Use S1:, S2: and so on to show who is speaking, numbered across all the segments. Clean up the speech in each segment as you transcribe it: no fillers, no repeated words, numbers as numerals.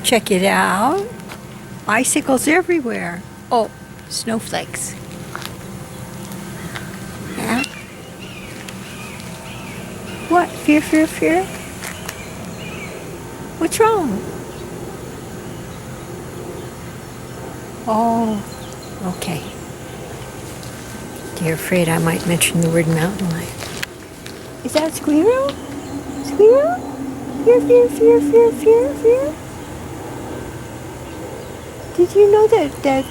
S1: Check it out. Bicycles everywhere. Oh, snowflakes. Yeah. What? Fear, fear, fear? What's wrong? Oh, okay. You're afraid I might mention the word mountain lion. Is that a squirrel? Squirrel? Fear, fear, fear, fear, fear, fear? Did you know that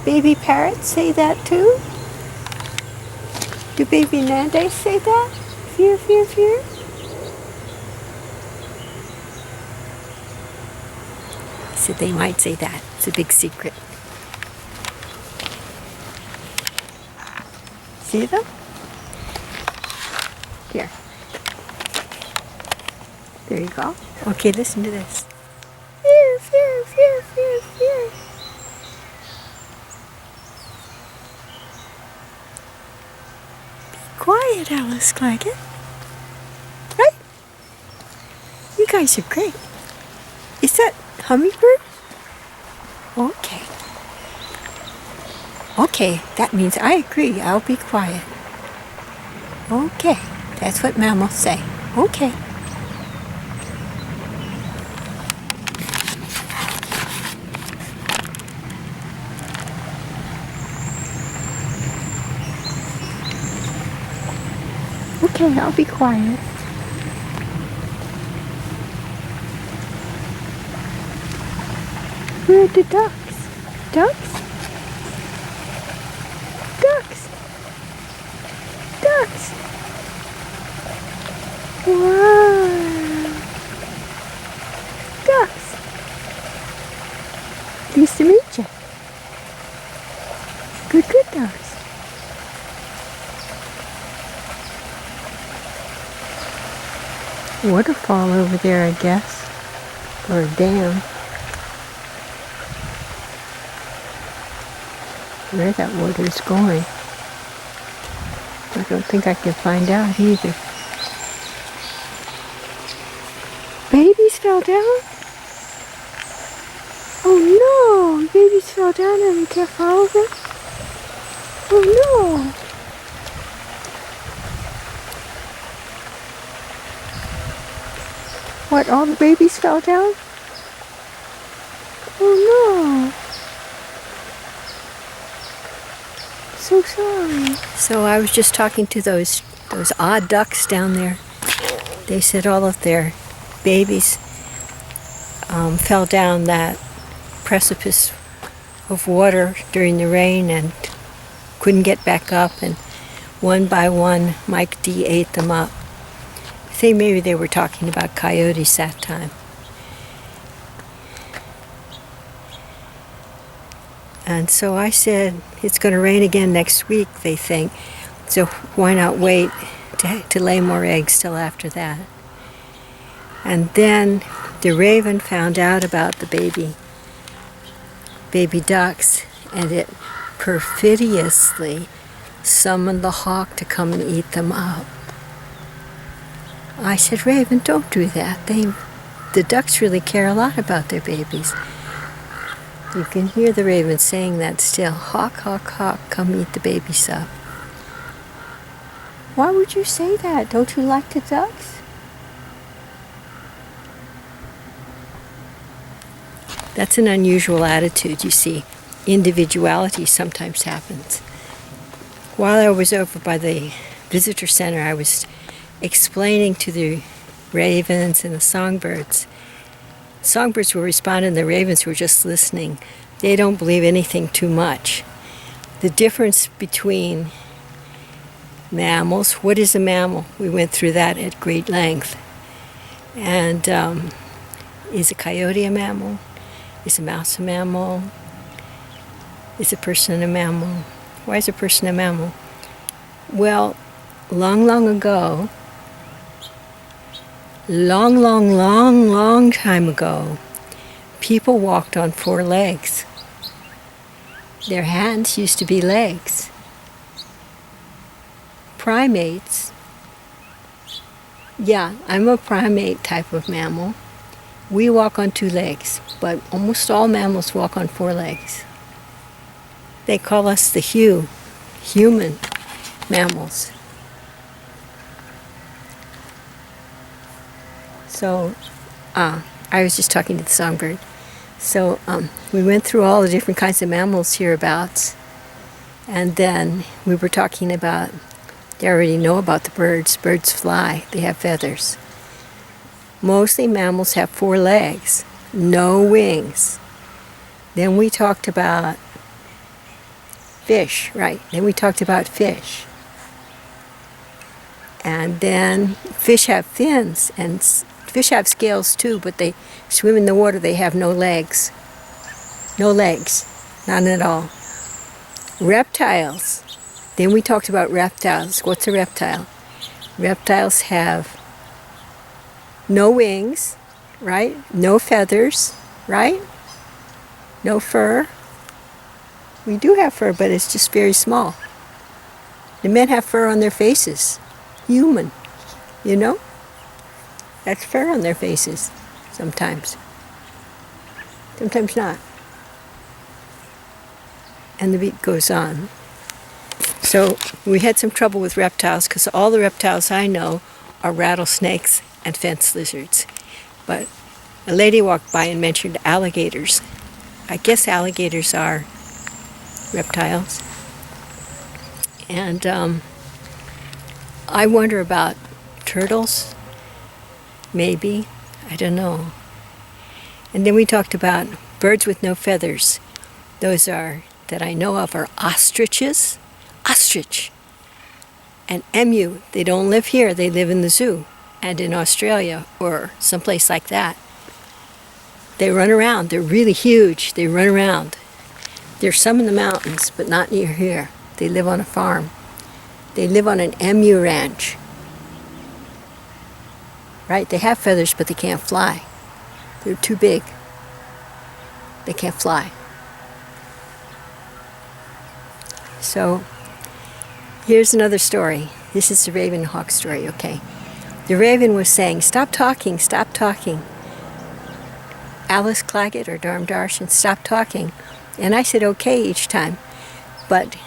S1: baby parrots say that too? Do baby nandays say that? Fear, fear, fear? I said they might say that. It's a big secret. See them? Here. There you go. Okay, listen to this. Fear, fear, fear, fear, fear. Be quiet, Alice Clagett. Right? You guys are great. Is that hummingbird? Okay. Okay, that means I agree. I'll be quiet. Okay, that's what mammals say. Okay. Okay, I'll be quiet. Where are the ducks? Ducks? Ducks! Ducks! Wow! Ducks! Nice to meet you. Good, good ducks. Waterfall over there, I guess. Or a dam. Where that water is going, I don't think I can find out either. Babies fell down? Oh no! Babies fell down and we can't follow them? Oh no! What, all the babies fell down? Oh no! So sorry. So I was just talking to those odd ducks down there. They said all of their babies fell down that precipice of water during the rain and couldn't get back up, and one by one Mike D ate them up. I think maybe they were talking about coyotes that time. And so I said, it's going to rain again next week, they think. So why not wait to lay more eggs till after that? And then the raven found out about the baby ducks, and it perfidiously summoned the hawk to come and eat them up. I said, Raven, don't do that. The ducks really care a lot about their babies. You can hear the raven saying that still. Hawk, hawk, hawk, come eat the babies up. Why would you say that? Don't you like the ducks? That's an unusual attitude, you see. Individuality sometimes happens. While I was over by the visitor center, I was explaining to the ravens and the songbirds. Songbirds were responding, the ravens were just listening. They don't believe anything too much. The difference between mammals, what is a mammal? We went through that at great length. And is a coyote a mammal? Is a mouse a mammal? Is a person a mammal? Why is a person a mammal? Well, long ago, long time ago, people walked on 4 legs. Their hands used to be legs. Primates, yeah, I'm a primate type of mammal. We walk on 2 legs, but almost all mammals walk on 4 legs. They call us the human mammals. So, I was just talking to the songbird. So, we went through all the different kinds of mammals hereabouts, and then we were talking about, they already know about the birds. Birds fly, they have feathers. Mostly mammals have 4 legs, no wings. Then we talked about fish, right? Then we talked about fish. And then fish have fins, and fish have scales too, but they swim in the water. They have no legs. No legs, none at all. Reptiles. Then we talked about reptiles. What's a reptile? Reptiles have no wings, right? No feathers, right? No fur. We do have fur, but it's just very small. The men have fur on their faces. Human, you know? That's fur on their faces sometimes. Sometimes not. And the beat goes on. So we had some trouble with reptiles because all the reptiles I know are rattlesnakes and fence lizards. But a lady walked by and mentioned alligators. I guess alligators are reptiles. And I wonder about turtles, maybe, I don't know. And then we talked about birds with no feathers. Those are, that I know of, are ostriches, ostrich, and emu. They don't live here, they live in the zoo and in Australia or someplace like that. They run around, they're really huge, they run around. There's some in the mountains, but not near here. They live on a farm. They live on an emu ranch. Right, they have feathers, but they can't fly. They're too big. They can't fly. So, here's another story. This is the raven and hawk story, okay? The raven was saying, stop talking, stop talking. Alice Clagett or Darm Darshan, stop talking. And I said okay each time. But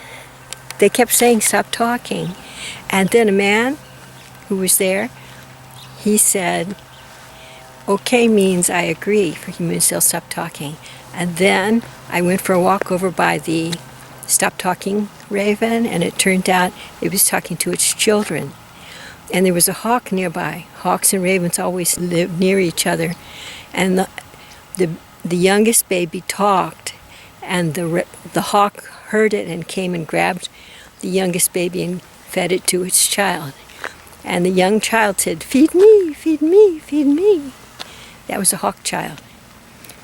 S1: they kept saying stop talking. And then a man who was there, he said, okay means I agree, for he means they'll stop talking. And then I went for a walk over by the stop talking raven, and it turned out it was talking to its children. And there was a hawk nearby. Hawks and ravens always live near each other. And the youngest baby talked, and the hawk heard it and came and grabbed the youngest baby and fed it to its child. And the young child said, feed me, feed me, feed me. That was a hawk child.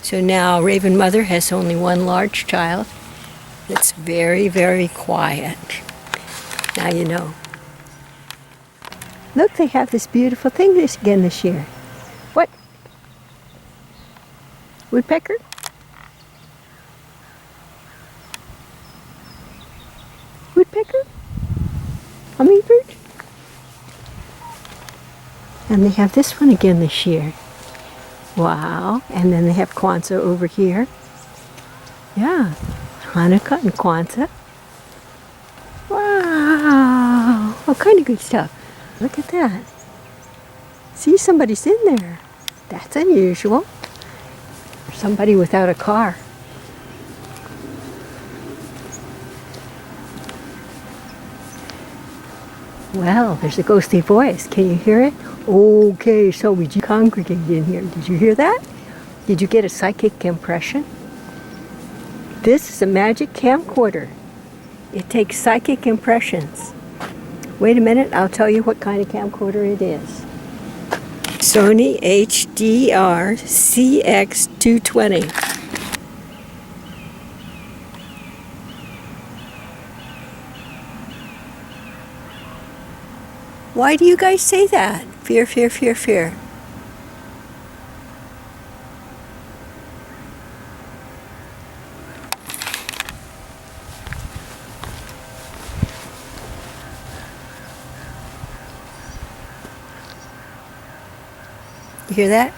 S1: So now Raven Mother has only one large child that's very, very quiet. Now you know. Look, they have this beautiful thing again this year. What? Woodpecker? Woodpecker? Hummingbird? And they have this one again this year. Wow. And then they have Kwanzaa over here. Yeah. Hanukkah and Kwanzaa. Wow. All kind of good stuff. Look at that. See, somebody's in there. That's unusual. Or somebody without a car. Well, there's a ghostly voice. Can you hear it? Okay, so we congregated in here. Did you hear that? Did you get a psychic impression? This is a magic camcorder. It takes psychic impressions. Wait a minute, I'll tell you what kind of camcorder it is. Sony HDR CX220. Why do you guys say that? Fear, fear, fear, fear. You hear that?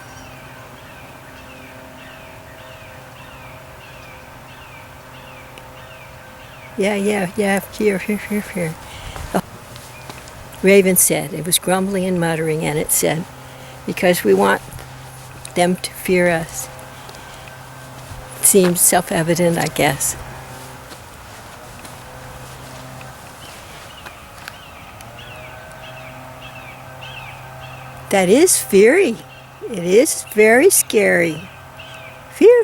S1: Yeah, here. The raven said, it was grumbling and muttering, and it said, because we want them to fear us. It seems self-evident, I guess. That is fiery. It is very scary. Fear.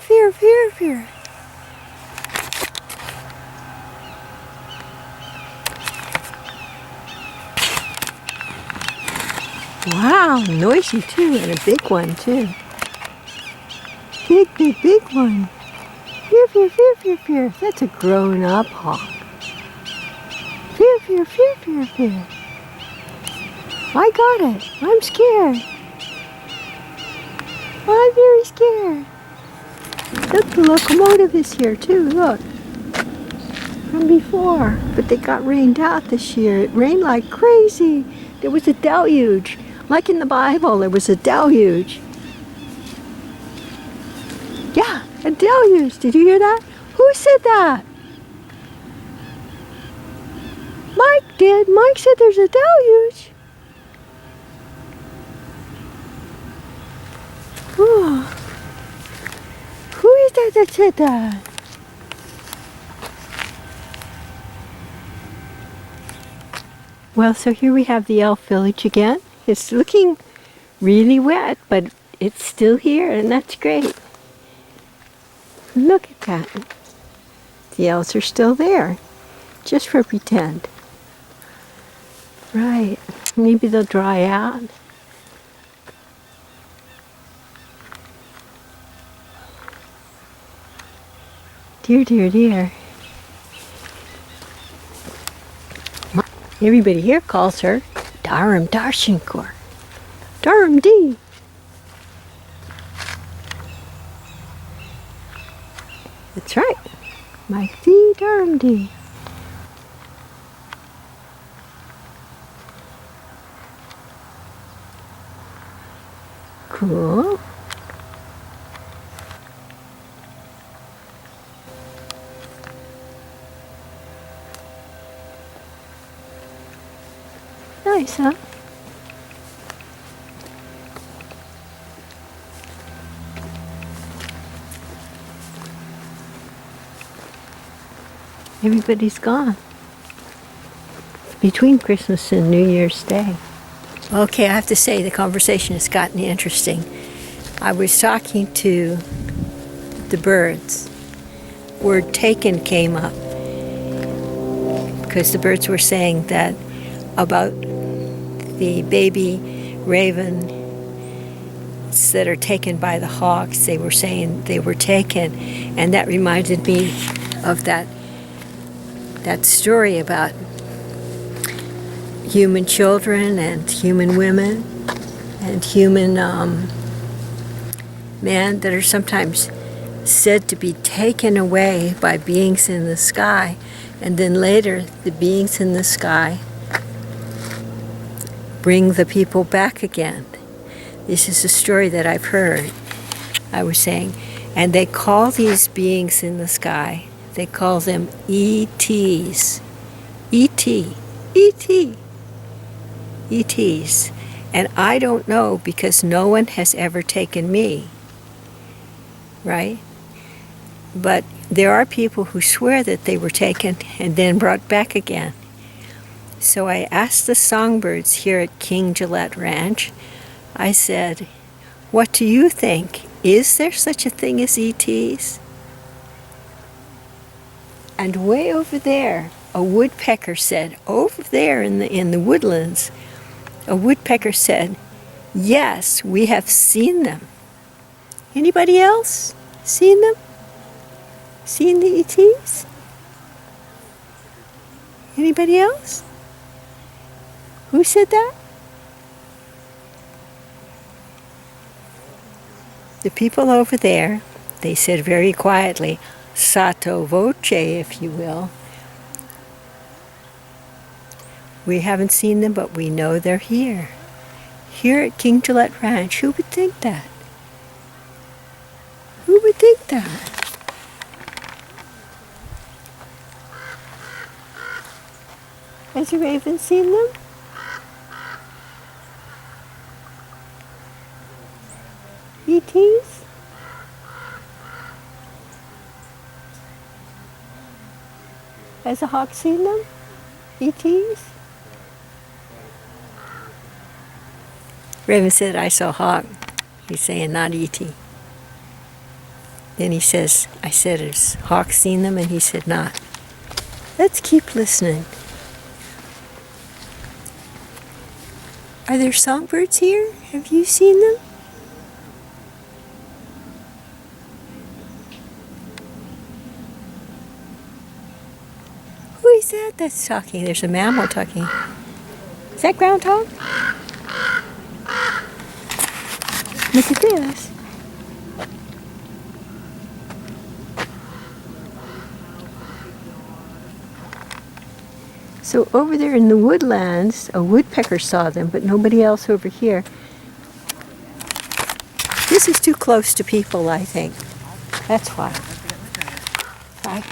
S1: Wow, noisy too, and a big one too. Big one. Fear. That's a grown-up hawk. Fear. I got it. I'm scared. I'm very scared. Look, the locomotive is here too, look. From before, but they got rained out this year. It rained like crazy. There was a deluge. Like in the Bible, there was a deluge. Yeah, a deluge. Did you hear that? Who said that? Mike did. Mike said there's a deluge. Oh. Who is that said that? Well, so here we have the elf village again. It's looking really wet, but it's still here, and that's great. Look at that. The elves are still there, just for pretend. Right. Maybe they'll dry out. Dear. Everybody here calls her Dharam Darshankar. Dharam D. That's right. Mike D. Dharam D. Cool. Nice, huh? Everybody's gone. Between Christmas and New Year's Day. Okay, I have to say the conversation has gotten interesting. I was talking to the birds. Word taken came up because the birds were saying that about the baby ravens that are taken by the hawks. They were saying they were taken, and that reminded me of that story about human children and human women and human men that are sometimes said to be taken away by beings in the sky, and then later the beings in the sky bring the people back again. This is a story that I've heard, I was saying. And they call these beings in the sky, they call them ETs. ETs. And I don't know because no one has ever taken me, right? But there are people who swear that they were taken and then brought back again. So I asked the songbirds here at King Gillette Ranch, I said, what do you think? Is there such a thing as ETs? And way over there, a woodpecker said, over there in the woodlands, a woodpecker said, yes, we have seen them. Anybody else seen them? Seen the ETs? Anybody else? Who said that? The people over there, they said very quietly, sotto voce, if you will. We haven't seen them, but we know they're here. Here at King Gillette Ranch. Who would think that? Who would think that? Has the raven seen them? ETs? Has the hawk seen them? ETs? Raven said, I saw hawk. He's saying not ET. Then he says, I said, has hawk seen them? And he said, not. Let's keep listening. Are there songbirds here? Have you seen them? Who is that that's talking? There's a mammal talking. Is that groundhog? Look at this. So over there in the woodlands, a woodpecker saw them, but nobody else over here. This is too close to people, I think. That's why. Right.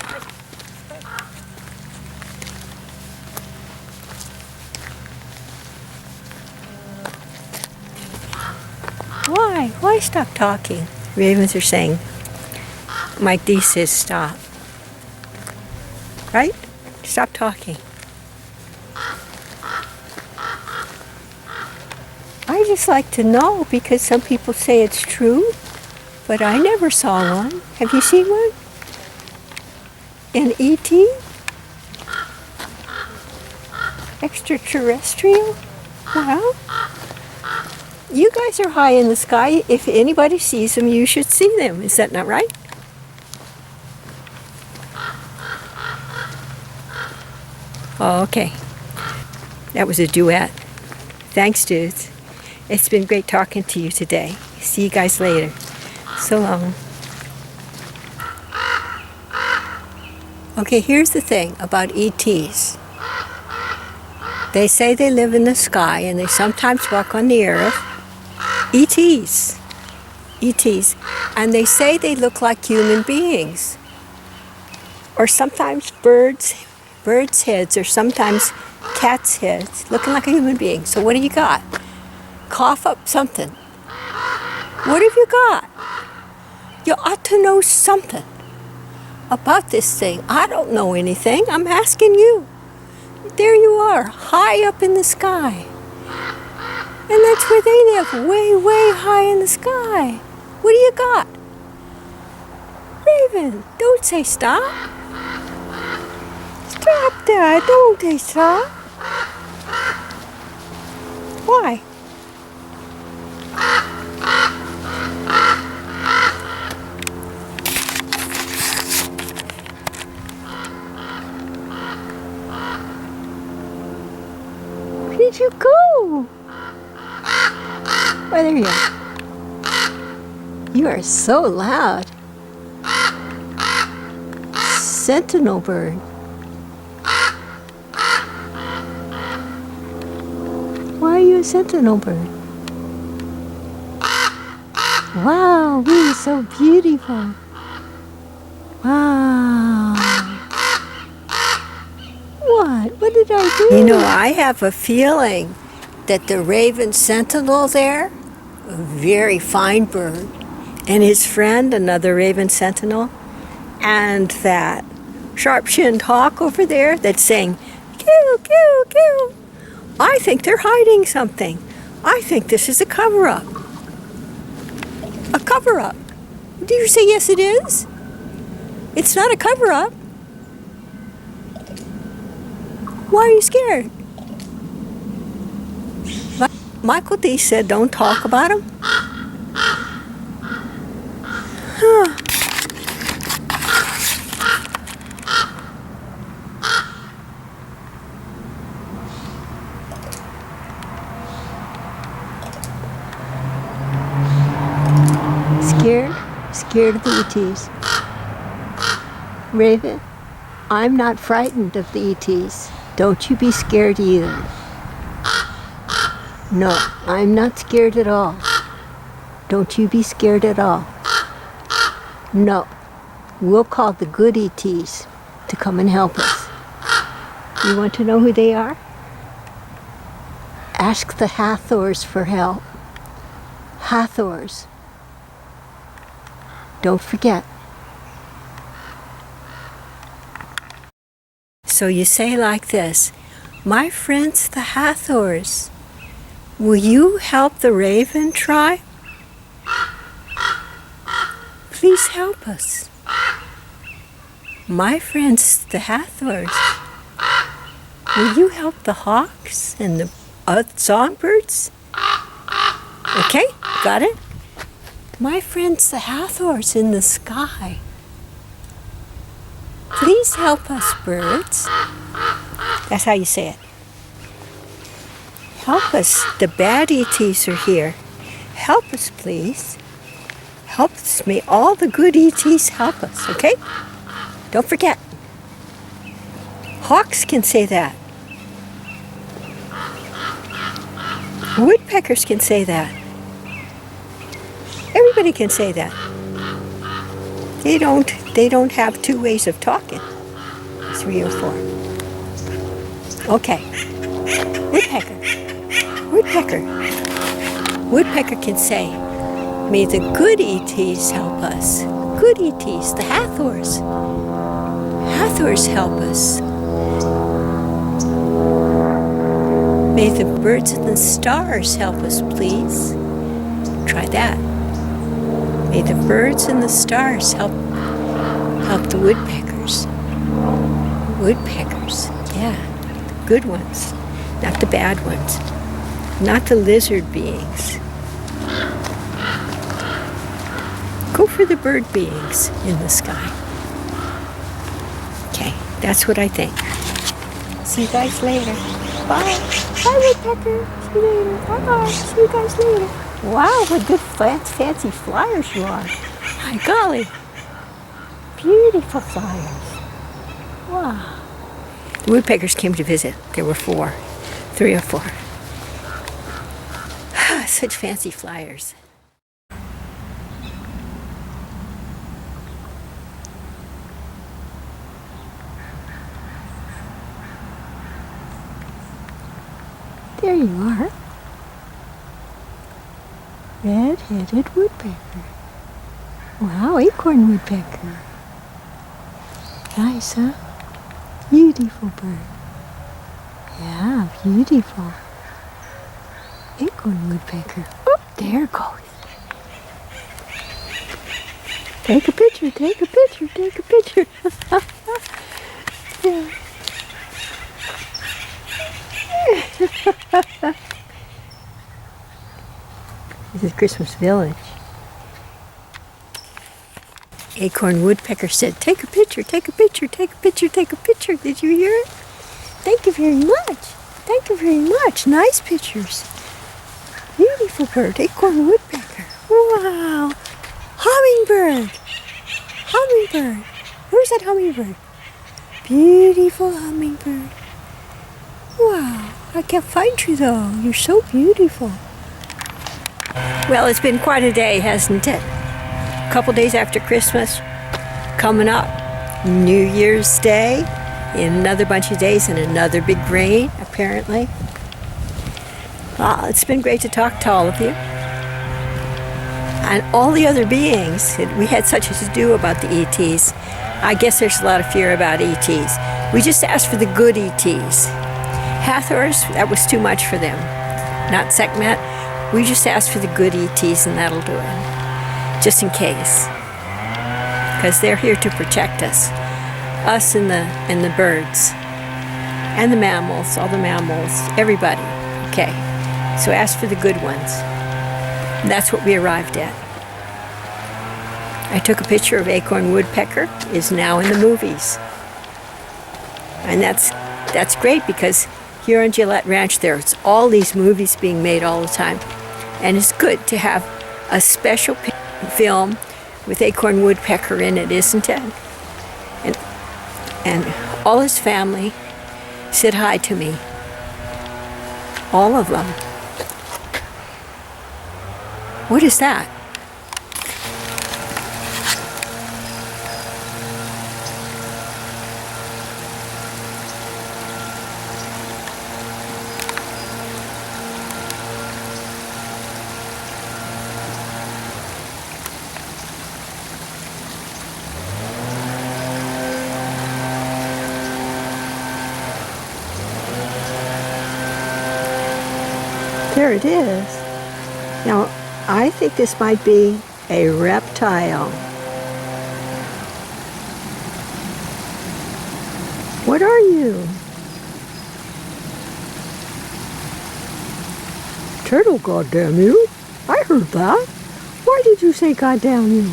S1: Why? Why stop talking? Ravens are saying. Mike D says stop. Right? Stop talking. I just like to know because some people say it's true, but I never saw one. Have you seen one? An ET? Extraterrestrial? Well, you guys are high in the sky. If anybody sees them, you should see them. Is that not right? Oh, okay. That was a duet. Thanks, dudes. It's been great talking to you today. See you guys later. So long. Okay, here's the thing about ETs. They say they live in the sky and they sometimes walk on the earth. ETs. ETs. And they say they look like human beings. Or sometimes birds' heads, or sometimes cats' heads, looking like a human being. So what do you got? Cough up something. What have you got? You ought to know something about this thing. I don't know anything. I'm asking you. There you are, high up in the sky. And that's where they live, way, way high in the sky. What do you got? Raven, don't say stop. Stop that, don't say stop. Why? Where did you go? Oh, there you are. You are so loud. Sentinel bird. Why are you a sentinel bird? Wow, we are so beautiful. Wow. What did I do? You know, I have a feeling that the raven sentinel there, a very fine bird, and his friend, another raven sentinel, and that sharp-shinned hawk over there that's saying, kill, kill, kill. I think they're hiding something. I think this is a cover-up. A cover-up. Did you say yes it is? It's not a cover-up. Why are you scared? Michael D said don't talk about him. Huh. Scared of the ETs. Raven, I'm not frightened of the ETs. Don't you be scared either. No, I'm not scared at all. Don't you be scared at all. No, we'll call the good ETs to come and help us. You want to know who they are? Ask the Hathors for help. Hathors. Don't forget. So you say like this, my friends the Hathors, will you help the raven tribe? Please help us. My friends the Hathors, will you help the hawks and the songbirds? Okay, got it? My friends the Hathors in the sky, please help us, birds. That's how you say it. Help us, the bad ETs are here. Help us, please. Help us, may all the good ETs help us, okay? Don't forget. Hawks can say that. Woodpeckers can say that. Everybody can say that. They don't have two ways of talking. 3 or 4. Okay. Woodpecker. Woodpecker can say, may the good ETs help us. Good ETs, the Hathors. Hathors help us. May the birds and the stars help us, please. Try that. May the birds and the stars help the woodpeckers. Woodpeckers, yeah, the good ones, not the bad ones, not the lizard beings. Go for the bird beings in the sky. Okay, that's what I think. See you guys later. Bye. Bye, woodpecker. See you later. Bye. See you guys later. Wow, what good fancy flyers you are. My golly. Beautiful flyers. Wow. The woodpeckers came to visit. There were 4. 3 or 4. Such fancy flyers. There you are. Red-headed woodpecker. Wow, acorn woodpecker. Nice, huh? Beautiful bird. Yeah, beautiful. Acorn woodpecker. Oh, there it goes. Take a picture, take a picture, take a picture. Yeah. This is Christmas Village. Acorn woodpecker said, take a picture, take a picture, take a picture, take a picture. Did you hear it? Thank you very much. Thank you very much. Nice pictures. Beautiful bird, acorn woodpecker. Wow. Hummingbird. Hummingbird. Where's that hummingbird? Beautiful hummingbird. Wow. I can't find you though. You're so beautiful. Well, it's been quite a day, hasn't it? A couple days after Christmas, coming up. New Year's Day, in another bunch of days, and another big rain, apparently. Well, it's been great to talk to all of you. And all the other beings. We had such a to-do about the ETs. I guess there's a lot of fear about ETs. We just asked for the good ETs. Hathors, that was too much for them. Not Sekhmet. We just asked for the good ETs and that'll do it. Just in case. Because they're here to protect us. Us and the birds. And the mammals, all the mammals, everybody. Okay. So ask for the good ones. And that's what we arrived at. I took a picture of acorn woodpecker, is now in the movies. And that's great because here on Gillette Ranch there's all these movies being made all the time. And it's good to have a special film with acorn woodpecker in it, isn't it? And all his family said hi to me. All of them. What is that? it is. Now, I think this might be a reptile. What are you? Turtle, goddamn you. I heard that. Why did you say goddamn you?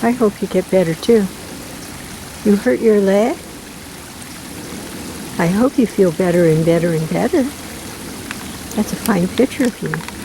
S1: I hope you get better too. You hurt your leg? I hope you feel better and better and better. That's a fine picture of you.